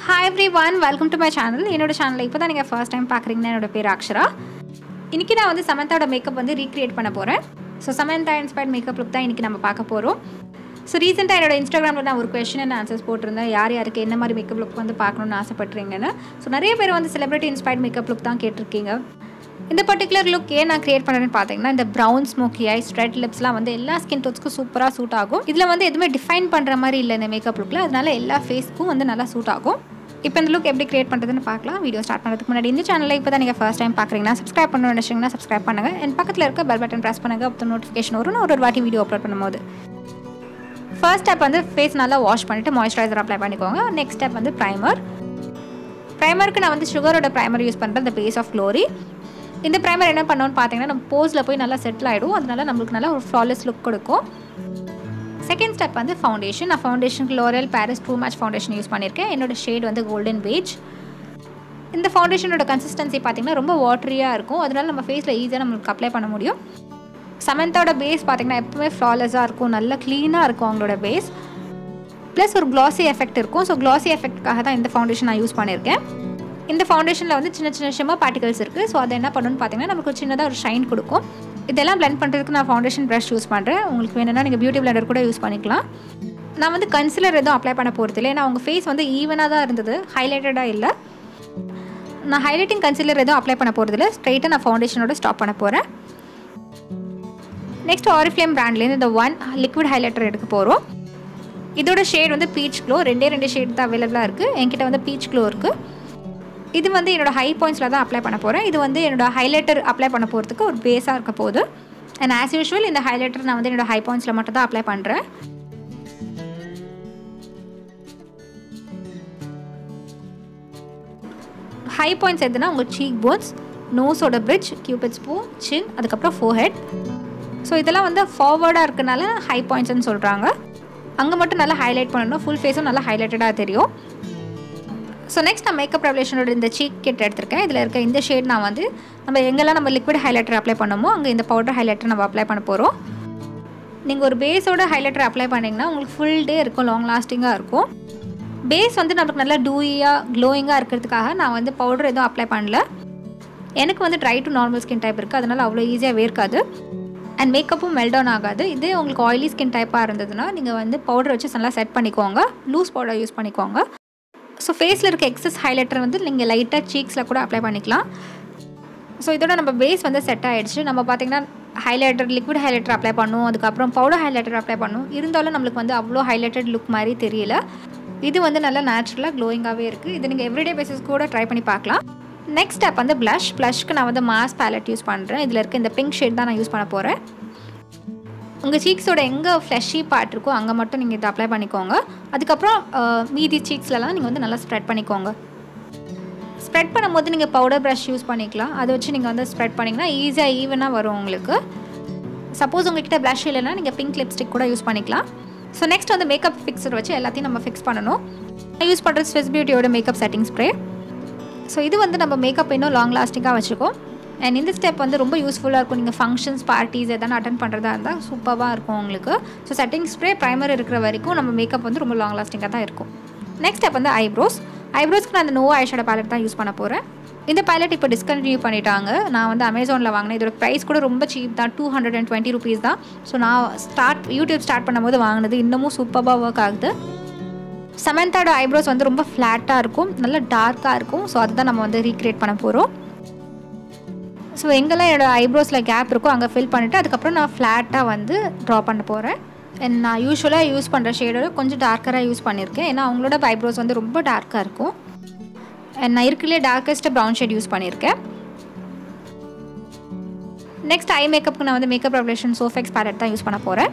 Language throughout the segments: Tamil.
Hi everyone, welcome to my channel. என்னோட சேனலை இப்போதான் நீங்க first time பார்க்கறீங்கன்னா என்னோட பேர் அக்ஷரா. இன்னைக்கு நான் வந்து சமந்தாவோட மேக்கப் வந்து ரீக்ரியேட் பண்ண போறேன். So Samantha inspired makeup look தான் இன்னைக்கு நம்ம பார்க்க போறோம். சோ ரீசன்ட்டா என்னோட இன்ஸ்டாகிராம்ல நான் ஒரு क्वेश्चन and answers போட்டிருந்தேன். யார் யாருக்கு என்ன மாதிரி மேக்கப் லுக் வந்து பார்க்கணும்னு ஆசைப்படுறீங்கன்னு. சோ நிறைய பேர் வந்து செலிபிரிட்டி இன்ஸ்பயர்ட் மேக்கப் லுக் தான் கேட்டிருக்கீங்க. இந்த பர்టిక్యులர் லுக் ஏன் நான் கிரியேட் பண்ணறேன்னு பாத்தீங்கன்னா இந்த பிரவுன் ஸ்மோக்கி ஐஸ் ரெட் லிப்ஸ்லாம் வந்து எல்லா ஸ்கின் டோன்ஸ்க்கு சூப்பரா சூட் ஆகும். இதுல வந்து எதுமே டிஃபைன் பண்ற மாதிரி இல்ல இந்த மேக்கப் லுக்ல. அதனால எல்லா ஃபேஸ்க்கும் வந்து நல்லா சூட் ஆகும். இப்போ இந்த லுக் எப்படி கிரியேட் பண்றதுன்னு பார்க்கலாம். வீடியோ ஸ்டார்ட் பண்றதுக்கு முன்னாடி இந்த சேனலை இப்போதான் நீங்க ஃபர்ஸ்ட் டைம் பார்க்கறீங்கன்னா சப்ஸ்கிரைப் பண்ணனும்னு நினைச்சீங்கன்னா சப்ஸ்கிரைப் பண்ணுங்க. and பக்கத்துல இருக்க பெல் பட்டன் பிரஸ் பண்ணுங்க. அப்போ நோட்டிஃபிகேஷன் வரும் ஒரு வாட்டி வீடியோ அப்லோட் பண்ணும்போது. ஃபர்ஸ்ட் ஸ்டெப் வந்து ஃபேஸ் நல்லா வாஷ் பண்ணிட்டு மாய்ஸ்சரைசர் அப்ளை பண்ணிக்கோங்க. நெக்ஸ்ட் ஸ்டெப் வந்து பிரைமர். பிரைமருக்கு நான் வந்து சுகரோட பிரைமர் யூஸ் பண்றேன், the base of glory. இந்த பிரைமர் என்ன பண்ணனும்னு பாத்தீங்கன்னா நம்ம போஸ்ல போய் நல்லா செட்டில் ஆயிடும். அதனால நமக்கு நல்ல ஒரு flawless லுக் கொடுக்கும். செகண்ட் ஸ்டெப் வந்து ஃபவுண்டேஷன். நான் ஃபவுண்டேஷனுக்கு loreal Paris True Match foundation use பண்ணியிருக்கேன். என்னோட ஷேட் வந்து கோல்டன் beige. இந்த ஃபவுண்டேஷனோட கன்சிஸ்டன்சி பார்த்தீங்கன்னா ரொம்ப வாட்டரியாக இருக்கும். அதனால நம்ம ஃபேஸில் ஈஸியாக நம்மளுக்கு அப்ளை பண்ண முடியும். சமந்தாவோட பேஸ் பார்த்தீங்கன்னா எப்பவுமே ஃப்ளாலெஸ்ஸாக இருக்கும், நல்லா க்ளீனாக இருக்கும் அவங்களோட பேஸ். ப்ளஸ் ஒரு க்ளாஸி எஃபெக்ட் இருக்கும். ஸோ க்ளாஸி எஃபெக்ட்டுக்காக தான் இந்த ஃபவுண்டேஷன் நான் யூஸ் பண்ணியிருக்கேன். இந்த ஃபவுண்டேஷனில் வந்து சின்ன சின்ன ஷிம்மர் பார்ட்டிகல்ஸ் இருக்குது. ஸோ அதை என்ன பண்ணணும்னு பார்த்தீங்கன்னா நமக்கு சின்னதாக ஒரு ஷைன் கொடுக்கும். இதெல்லாம் பிளெண்ட் பண்ணுறதுக்கு நான் ஃபவுண்டேஷன் ப்ரஷ் யூஸ் பண்ணுறேன். உங்களுக்கு வேணும்னா நீங்கள் பியூட்டி பிளெண்டர் கூட யூஸ் பண்ணிக்கலாம். நான் வந்து கன்சிலர் எதுவும் அப்ளை பண்ண போகிறது இல்லை, ஏன்னா அவங்க ஃபேஸ் வந்து ஈவனாக தான் இருந்தது, ஹைலைட்டடாக இல்லை. நான் ஹைலைட்டிங் கன்சிலர் எதுவும் அப்ளை பண்ண போகிறது இல்லை, ஸ்ட்ரைட்டாக நான் ஃபவுண்டேஷனோட ஸ்டாப் பண்ண போகிறேன். நெக்ஸ்ட் Oriflame பிராண்ட்லேருந்து இந்த ஒன் லிக்விட் ஹைலைட்டர் எடுக்க போகிறோம். இதோட ஷேட் வந்து பீச் க்ளோ. ரெண்டே ஷேட் தான் அவைலபிளாக இருக்குது. என்கிட்ட வந்து பீச் க்ளோ இருக்குது. இது வந்து என்னோட ஹை பாயிண்ட்ஸில் தான் அப்ளை பண்ண போகிறேன். இது வந்து என்னோட ஹைலைட்டர் அப்ளை பண்ண போகிறதுக்கு ஒரு பேஸாக இருக்க போகுது. அண்ட் ஆஸ் யூஷுவல் இந்த ஹைலைட்டர் நான் வந்து என்னோட ஹை பாயிண்ட்ஸில் மட்டும் தான் அப்ளை பண்ணுறேன். ஹை பாயிண்ட்ஸ் எதுனா உங்கள் சீக் போன்ஸ், நோஸோட பிரிட்ஜ், கியூபிட்ஸ் பூ, சின், அதுக்கப்புறம் ஃபோர்ஹெட். ஸோ இதெல்லாம் வந்து ஃபார்வர்டாக இருக்கனால ஹை பாயிண்ட்ஸ்ன்னு சொல்கிறாங்க. அங்கே மட்டும் நல்லா ஹைலைட் பண்ணணும், ஃபுல் ஃபேஸும் நல்லா ஹைலைட்டடாக தெரியும். ஸோ நெக்ஸ்ட் நான் மேக்கப் ரெவல்யூஷனோட இந்த சீக் கிட் எடுத்திருக்கேன். இதில் இருக்க இந்த ஷேட் நான் வந்து நம்ம எங்கெல்லாம் நம்ம லிக்விட் ஹைலைட்டர் அப்ளை பண்ணமோ அங்கே இந்த பவுடர் ஹைலைட்டர் நம்ம அப்ளை பண்ண போகிறோம். நீங்கள் ஒரு பேஸோட ஹைலைட்டர் அப்ளை பண்ணிங்கன்னா உங்களுக்கு ஃபுல் டே இருக்கும், லாங் லாஸ்டிங்காக இருக்கும். பேஸ் வந்து நமக்கு நல்லா டூயியாக க்ளோயிங்காக இருக்கிறதுக்காக நான் வந்து பவுடர் எதுவும் அப்ளை பண்ணல. எனக்கு வந்து try to normal skin type இருக்குது, அதனால் அவ்வளோ ஈஸியாக வேர்க்காது. அண்ட் மேக்கப்பும் மெல்டவுன் ஆகாது. இதே உங்களுக்கு ஆயிலி ஸ்கின் டைப்பாக இருந்ததுன்னா நீங்கள் வந்து பவுடர் வச்சு நல்லா செட் பண்ணிக்கோங்க, லூஸ் பவுடர் யூஸ் பண்ணிக்கோங்க. ஸோ ஃபேஸில் இருக்க எக்ஸஸ் ஹைலைட்டர் வந்து நீங்கள் லைட்டாக சீக்ஸில் கூட அப்ளை பண்ணிக்கலாம். ஸோ இதோட நம்ம பேஸ் வந்து செட் ஆகிடுச்சு. நம்ம பார்த்திங்கன்னா ஹைலைட்டர் லிக்விட் ஹைலைட்டர் அப்ளை பண்ணுவோம், அதுக்கப்புறம் பவுடர் ஹைலைட்டர் அப்ளை பண்ணுவோம். இருந்தாலும் நம்மளுக்கு வந்து அவ்வளோ ஹைலைட்டட் லுக் மாதிரி தெரியல. இது வந்து நல்லா நேச்சுரலாக க்ளோயிங்காகவே இருக்குது. இது நீங்கள் எவ்ரிடே பேசிஸ் கூட ட்ரை பண்ணி பார்க்கலாம். நெக்ஸ்ட் ஸ்டெப் வந்து ப்ளஷ்க்கு நான் வந்து மாஸ் பேலட் யூஸ் பண்ணுறேன். இதில் இருக்க இந்த பிங்க் ஷேட் தான் நான் யூஸ் பண்ண போகிறேன். உங்கள் சீக்ஸோட எங்கே ஃப்ளஷி பார்ட் இருக்கோ அங்கே மட்டும் நீங்கள் இதை அப்ளை பண்ணிக்கோங்க. அதுக்கப்புறம் மீதி சீக்ஸ்லலாம் நீங்கள் வந்து நல்லா ஸ்ப்ரெட் பண்ணிக்கோங்க. ஸ்ப்ரெட் பண்ணும்போது நீங்கள் பவுடர் ப்ரஷ் யூஸ் பண்ணிக்கலாம். அதை வச்சு நீங்கள் வந்து ஸ்ப்ரெட் பண்ணிங்கன்னா ஈஸியாக ஈவனாக வரும் உங்களுக்கு. சப்போஸ் உங்கள்கிட்ட ப்ளஷ் இல்லைன்னா நீங்கள் பிங்க் லிப்ஸ்டிக் கூட யூஸ் பண்ணிக்கலாம். ஸோ நெக்ஸ்ட் வந்து மேக்கப் ஃபிக்ஸர் வச்சு எல்லாத்தையும் நம்ம ஃபிக்ஸ் பண்ணணும். நான் யூஸ் பண்ணுறது ஸ்விஸ் பியூட்டியோட மேக்கப் செட்டிங் ஸ்ப்ரே. ஸோ இது வந்து நம்ம மேக்கப் இன்னும் லாங் லாஸ்டிங்காக வச்சுக்கோம். அண்ட் இந்த ஸ்டெப் வந்து ரொம்ப யூஸ்ஃபுல்லாக இருக்கும். நீங்கள் ஃபங்க்ஷன்ஸ் பார்ட்டிஸ் எதாவது அட்டன் பண்ணுறதா இருந்தால் சூப்பராக இருக்கும் உங்களுக்கு. ஸோ செட்டிங் ஸ்ப்ரே ப்ரைமர் இருக்கிற வரைக்கும் நம்ம மேக்கப் வந்து ரொம்ப லாங் லாஸ்டிங்காக தான் இருக்கும். நெக்ஸ்ட் ஸ்டெப் வந்து ஐப்ரோஸ்க்கு நான் அந்த Novo eyeshadow பேலட் தான் யூஸ் பண்ண போகிறேன். இந்த பேலட் இப்போ டிஸ்கண்டினியூ பண்ணிட்டாங்க. நான் வந்து அமேசானில் வாங்கினேன். இதோட ப்ரைஸ் கூட ரொம்ப சீப் தான், 220 rupees தான். ஸோ நான் யூடியூப் ஸ்டார்ட் பண்ணும்போது வாங்கினது. இன்னமும் சூப்பராக ஒர்க் ஆகுது. சமந்தாவோட ஐப்ரோஸ் வந்து ரொம்ப ஃப்ளாட்டாக இருக்கும், நல்லா டார்க்காக இருக்கும். ஸோ அதுதான் நம்ம வந்து ரீக்ரியேட் பண்ண போகிறோம். ஸோ எங்கெல்லாம் என்னோடய ஐப்ரோஸில் கேப் இருக்கோ அங்கே ஃபில் பண்ணிவிட்டு அதுக்கப்புறம் நான் ஃப்ளாட்டாக வந்து ட்ரா பண்ண போகிறேன். அண்ட் நான் யூஸ்வலாக யூஸ் பண்ணுற ஷேடோட கொஞ்சம் டார்க்கராக யூஸ் பண்ணியிருக்கேன், ஏன்னா அவங்களோட ஐப்ரோஸ் வந்து ரொம்ப டார்க்காக இருக்கும். அண்ட் நான் இருக்கிறதுலே டார்க்கஸ்ட்டு ப்ரௌன் ஷேட் யூஸ் பண்ணியிருக்கேன். நெக்ஸ்ட் ஐ மேக்கப்புக்கு நான் வந்து மேக்கப் ரெவல்யூஷன் sophx பேலட் தான் யூஸ் பண்ண போகிறேன்.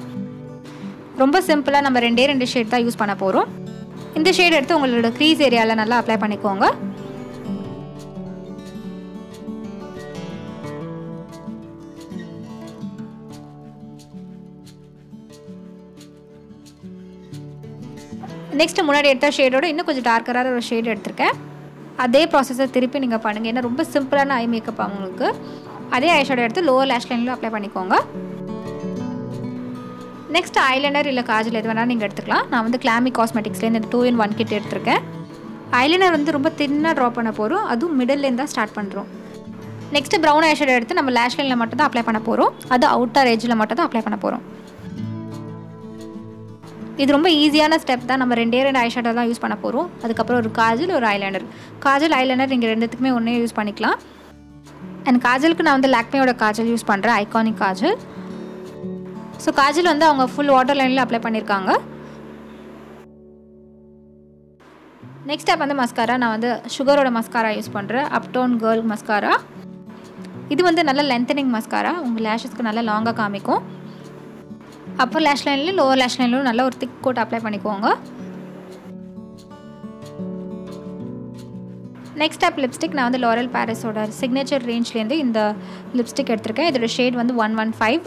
ரொம்ப சிம்பிளாக நம்ம ரெண்டே ஷேட் தான் யூஸ் பண்ண போகிறோம். இந்த ஷேட் எடுத்து உங்களோட க்ரீஸ் ஏரியாவில் நல்லா அப்ளை பண்ணிக்கோங்க. நெக்ஸ்ட்டு முன்னாடி எடுத்த ஷேடோட இன்னும் கொஞ்சம் டார்க்கரான ஒரு ஷேட் எடுத்திருக்கேன். அதே ப்ராசஸை திருப்பி நீங்கள் பண்ணுங்கள், ஏன்னா ரொம்ப சிம்பிளான ஐ மேக்கப் அவங்களுக்கு. அதே ஐஷேடோ எடுத்து லோவர் லேஷ் லைனில் அப்ளை பண்ணிக்கோங்க. நெக்ஸ்ட் ஐலைனர் இல்லை காஜல் எது வேணாலும் நீங்கள் எடுத்துக்கலாம். நான் வந்து clamy காஸ்மெட்டிக்ஸ்லேருந்து இந்த 2-in-1 கிட் எடுத்திருக்கேன். ஐலைனர் வந்து ரொம்ப தின்னாக ட்ரா பண்ண போகிறோம். அதுவும் மிடில்லேருந்து தான் ஸ்டார்ட் பண்ணுறோம். நெக்ஸ்ட்டு ப்ரௌன் ஐஷேடோ எடுத்து நம்ம லேஷ் லைனில் மட்டும் தான் அப்ளை பண்ண போகிறோம். அது அவுட்டர் எட்ஜில் மட்டும் தான் அப்ளை பண்ண போகிறோம். இது ரொம்ப ஈஸியான ஸ்டெப் தான். நம்ம 2 ஐஷேடோ தான் யூஸ் பண்ண போகிறோம். அதுக்கப்புறம் ஒரு காஜல், ஒரு ஐலைனர். காஜல், ஐலைனர் நீங்கள் ரெண்டுத்துக்குமே ஒன்றே யூஸ் பண்ணிக்கலாம். அண்ட் காஜலுக்கு நான் வந்து லாக்மேயோட காஜல் யூஸ் பண்ணுறேன், ஐகானிக் காஜல். ஸோ காஜல் வந்து அவங்க ஃபுல் வாட்டர் லைனில் அப்ளை பண்ணியிருக்காங்க. நெக்ஸ்ட் ஸ்டெப் வந்து மஸ்காரா. நான் வந்து சுகரோட மஸ்காரா யூஸ் பண்ணுறேன், அப்டவுன் கேர்ள் மஸ்காரா. இது வந்து நல்ல லென்த்தனிங் மஸ்காரா, உங்கள் லேஷஸ்க்கு நல்லா லாங்காக காமிக்கும். அப்பர் லேஷ் லைன்லையும் லோவர் லேஷ் லைன்லையும் நல்லா ஒரு திக் கோட் அப்ளை பண்ணிக்கோங்க. Next step lipstick. நான் வந்து லோரல் பாரிஸோட சிக்னேச்சர் ரேஞ்ச்லேருந்து இந்த லிப்ஸ்டிக் எடுத்திருக்கேன். இதோட ஷேட் வந்து 115.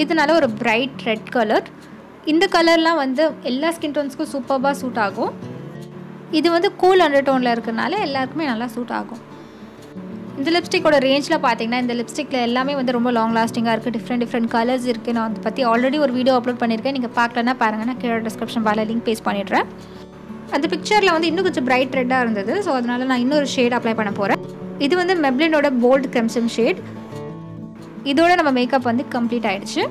இதனால ஒரு பிரைட் ரெட் கலர். இந்த கலர்லாம் வந்து எல்லா ஸ்கின் டோன்ஸ்க்கும் சூப்பராக சூட் ஆகும். இது வந்து கூல் அண்டர் டோனில் இருக்கிறதுனால எல்லாருக்குமே நல்லா சூட் ஆகும். இந்த லிப்ஸ்டிக்கோட ரேஞ்சில் பார்த்தீங்கன்னா இந்த லிப்ஸ்டிக்கில் எல்லாமே வந்து ரொம்ப லாங் லாஸ்டிங்காக இருக்குது. டிஃப்ரெண்ட் கலர்ஸ் இருக்குது. நான் அதை பற்றி ஆல்ரெடி ஒரு வீடியோ அப்லோட் பண்ணியிருக்கேன். நீங்கள் பார்க்கலன்னா பாருங்கள், நான் கீழே டிஸ்கிரிப்ஷன் பாரில் லிங்க் பேஸ்ட் பண்ணிடுறேன். அந்த பிக்சரில் வந்து இன்னும் கொஞ்சம் பிரைட் ரெட்டாக இருந்தது. ஸோ அதனால் நான் இன்னொரு ஷேட் அப்ளை பண்ண போகிறேன். இது வந்து மெப்ளினோட போல்ட் கிரிம்சன் ஷேட். இதோட நம்ம மேக்கப் வந்து கம்ப்ளீட் ஆகிடுச்சு.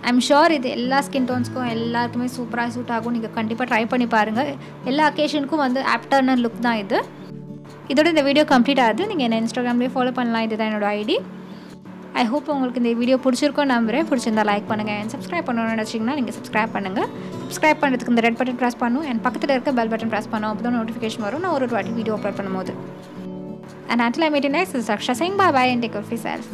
ஐம் ஷுர் இது எல்லா ஸ்கின் டோன்ஸ்க்கும் எல்லாருக்குமே சூப்பராக சூட் ஆகும். நீங்கள் கண்டிப்பாக ட்ரை பண்ணி பாருங்கள். எல்லா அக்கேஷனுக்கும் வந்து ஆப்டர்னர் லுக் தான் இது. இதோட இந்த வீடியோ கம்ப்ளீட் ஆகுது. நீங்கள் என்ன இன்ஸ்டாகிராம்லேயே ஃபாலோ பண்ணலாம். இதுதான் என்னோட ஐடி. ஐ ஹோப் உங்களுக்கு இந்த வீடியோ பிடிச்சிருக்கோம் நம்புறேன். பிடிச்சிருந்தா லைக் பண்ணுங்கள். அண்ட் சப்ஸ்கிரைப் பண்ணணும்னு நினச்சிங்கன்னா நீங்கள் சப்ஸ்கிரைப் பண்ணுங்கள். சப்ஸ்கிரைப் பண்ணுறதுக்கு இந்த ரெட் பட்டன் ப்ரெஸ் பண்ணும். அண்ட் பக்கத்தில் இருக்க பெல் பட்டன் ப்ரெஸ் பண்ணும். அப்போ தான் நோட்டிஃபிகேஷன் வரும் நான் ஒரு வாட்டி வீடியோ அப்லோட் பண்ணும்போது. And until I meet you next, this is Akshara saying bye bye and take care of yourself.